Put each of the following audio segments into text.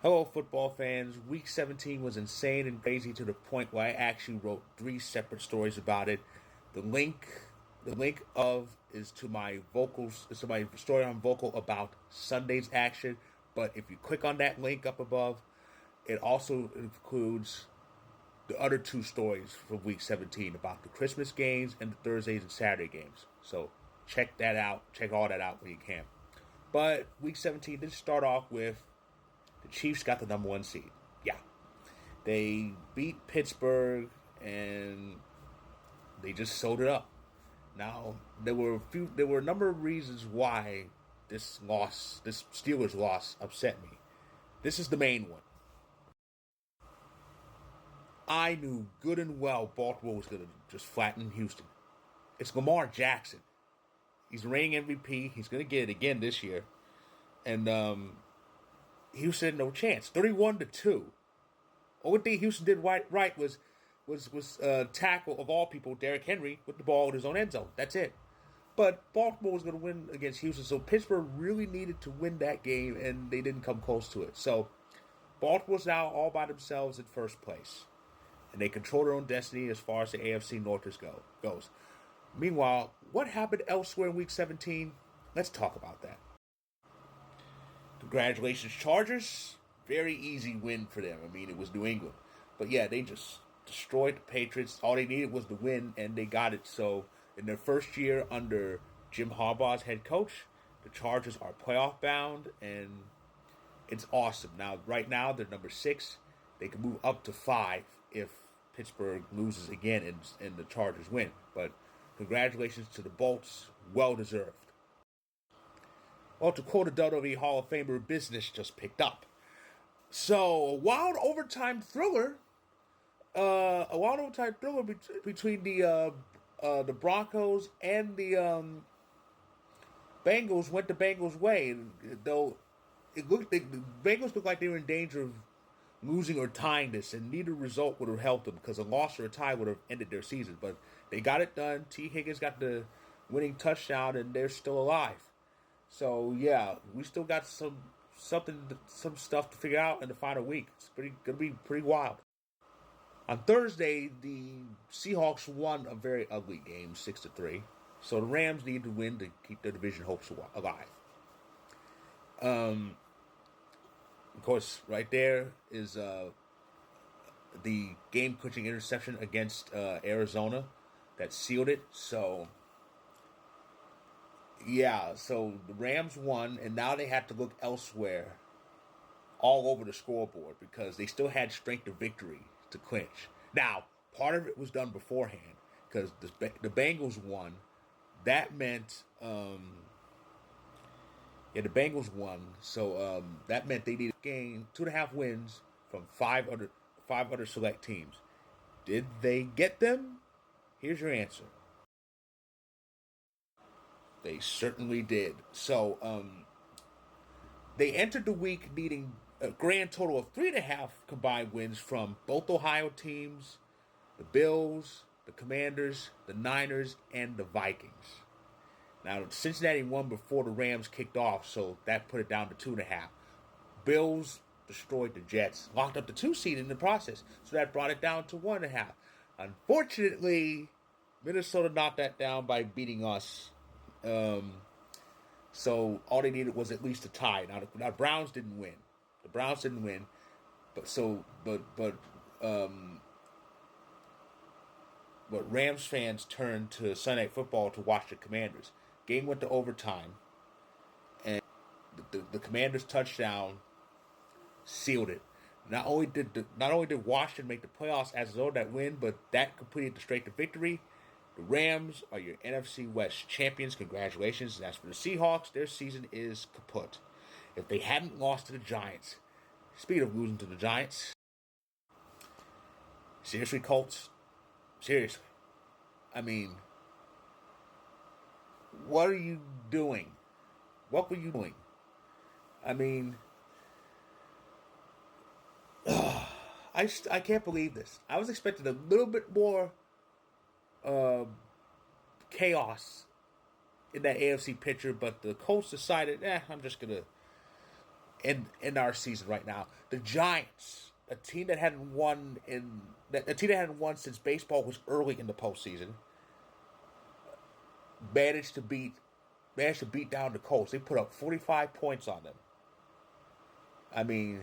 Hello, football fans. Week 17 was insane and crazy to the point where I actually wrote three separate stories about it. The link, the link of is to my vocals, is to my story on vocal about Sunday's action. But if you click on that link up above, it also includes the other two stories from Week 17 about the Christmas games and the Thursdays and Saturday games. So check that out. Check all that out when you can. But Week 17 did start off with the Chiefs got the number one seed. Yeah. They beat Pittsburgh and they just sewed it up. Now, there were a number of reasons why this Steelers loss upset me. This is the main one. I knew good and well Baltimore was going to just flatten Houston. It's Lamar Jackson. He's the reigning MVP. He's going to get it again this year. And Houston had no chance. 31-2. Only thing Houston did right was tackle of all people Derrick Henry with the ball in his own end zone. That's it. But Baltimore was going to win against Houston, so Pittsburgh really needed to win that game, and they didn't come close to it. So Baltimore's now all by themselves in first place, and they control their own destiny as far as the AFC North goes. Meanwhile, what happened elsewhere in Week 17? Let's talk about that. Congratulations, Chargers. Very easy win for them. I mean, it was New England. But yeah, they just destroyed the Patriots. All they needed was the win, and they got it. So, in their first year under Jim Harbaugh's head coach, the Chargers are playoff bound, and it's awesome. Right now, they're number 6. They can move up to 5 if Pittsburgh loses again and the Chargers win. But congratulations to the Bolts. Well deserved. Well, to quote a WWE Hall of Famer, business just picked up. So, a wild overtime thriller between the Broncos and the Bengals went the Bengals' way. Though the Bengals looked like they were in danger of losing or tying this, and neither result would have helped them because a loss or a tie would have ended their season. But they got it done. T. Higgins got the winning touchdown, and they're still alive. So yeah, we still got some stuff to figure out in the final week. It's gonna be pretty wild. On Thursday, the Seahawks won a very ugly game, 6-3. So the Rams need to win to keep their division hopes alive. Of course, right there is the game-clinching interception against Arizona that sealed it. So yeah, so the Rams won, and now they have to look elsewhere all over the scoreboard because they still had strength of victory to clinch. Now, part of it was done beforehand because the Bengals won. That meant, the Bengals won, so that meant they needed to gain 2.5 wins from five other select teams. Did they get them? Here's your answer. They certainly did. So they entered the week needing a grand total of 3.5 combined wins from both Ohio teams, the Bills, the Commanders, the Niners, and the Vikings. Now, Cincinnati won before the Rams kicked off, so that put it down to 2.5. Bills destroyed the Jets, locked up the 2 seed in the process, so that brought it down to 1.5. Unfortunately, Minnesota knocked that down by beating us. So all they needed was at least a tie. Now the Browns didn't win. The Browns didn't win, but Rams fans turned to Sunday Night Football to watch the Commanders. Game went to overtime, and the Commanders touchdown sealed it. Not only did Washington make the playoffs as a result of that win, but that completed the streak to victory. The Rams are your NFC West champions. Congratulations. And as for the Seahawks, their season is kaput. If they hadn't lost to the Giants, speaking of losing to the Giants, seriously, Colts? Seriously. I mean, what are you doing? What were you doing? I mean, I can't believe this. I was expecting a little bit more chaos in that AFC picture, but the Colts decided, I'm just gonna in our season right now. The Giants, a team that hadn't won since baseball was early in the postseason, managed to beat down the Colts. They put up 45 points on them. I mean,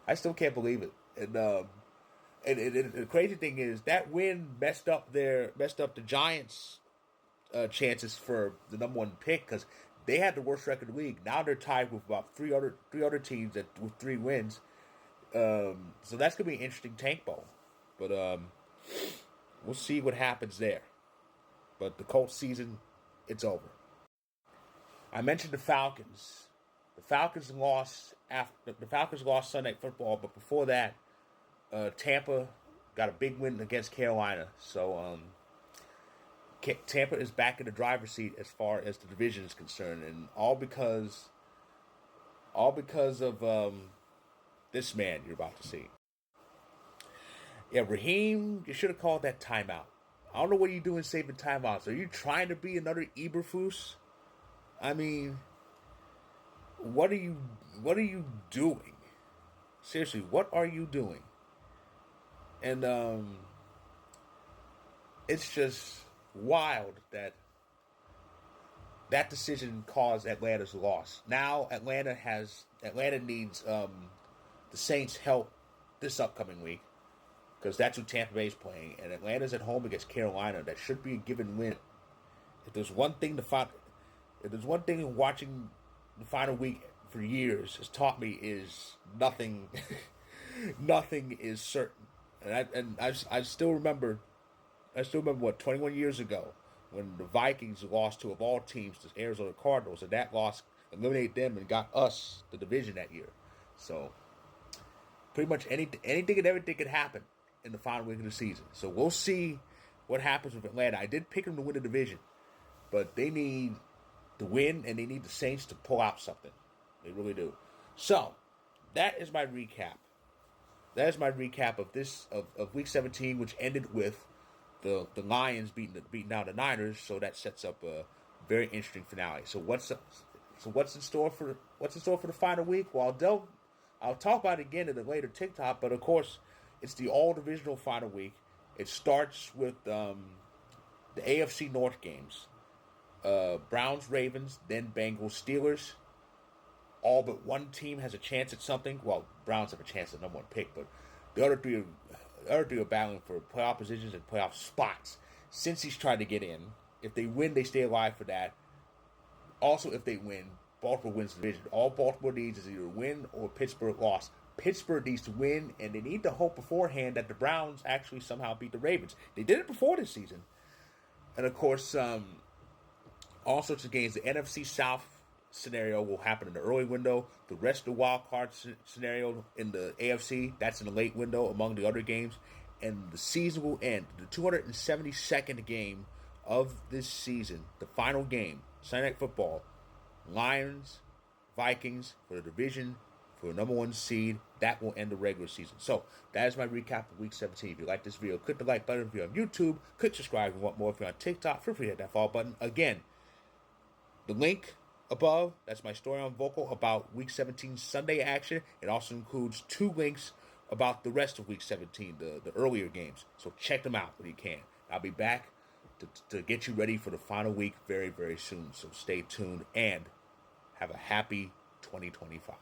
I still can't believe it. And the crazy thing is that win messed up the Giants' chances for the number one pick, because they had the worst record in the league. Now they're tied with about three other teams with 3 wins. So that's gonna be an interesting tank bowl. But we'll see what happens there. But the Colts season, it's over. I mentioned the Falcons. The Falcons lost Sunday Night Football, but before that, Tampa got a big win against Carolina. So Tampa is back in the driver's seat as far as the division is concerned, and all because of this man you're about to see. Yeah, Raheem, you should have called that timeout. I don't know what you're doing saving timeouts. Are you trying to be another Eberflus? I mean, what are you doing? Seriously, what are you doing? And it's just wild that decision caused Atlanta's loss. Now Atlanta needs the Saints' help this upcoming week, because that's who Tampa Bay is playing, and Atlanta's at home against Carolina. That should be a given win. If there's one thing watching the final week for years has taught me, is nothing is certain. And I still remember what, 21 years ago, when the Vikings lost to, of all teams, the Arizona Cardinals, and that loss eliminated them and got us the division that year. So pretty much anything and everything could happen in the final week of the season. So we'll see what happens with Atlanta. I did pick them to win the division, but they need to win, and they need the Saints to pull out something. They really do. So that is my recap. That is my recap of Week 17, which ended with the Lions beating out the Niners. So that sets up a very interesting finale. So what's in store for the final week? Well, I'll talk about it again in a later TikTok. But of course, it's the all divisional final week. It starts with the AFC North games. Browns, Ravens, then Bengals, Steelers. All but one team has a chance at something. Well, Browns have a chance at number one pick, but the other three are battling for playoff positions and playoff spots. Since he's trying to get in, if they win, they stay alive for that. Also, if they win, Baltimore wins the division. All Baltimore needs is either win or Pittsburgh loss. Pittsburgh needs to win, and they need to hope beforehand that the Browns actually somehow beat the Ravens. They did it before this season. And of course, all sorts of games. The NFC South scenario will happen in the early window. The rest of the wild card scenario in the AFC, that's in the late window among the other games. And the season will end. The 272nd game of this season, the final game, Sunday Night Football, Lions, Vikings for the division, for the number one seed. That will end the regular season. So that is my recap of Week 17. If you like this video, click the like button. If you're on YouTube, click subscribe. If you want more, if you're on TikTok, feel free to hit that follow button. Again, the link above, that's my story on Vocal about Week 17 Sunday action. It also includes 2 links about the rest of Week 17, the earlier games. So check them out when you can. I'll be back to get you ready for the final week very, very soon. So stay tuned and have a happy 2025.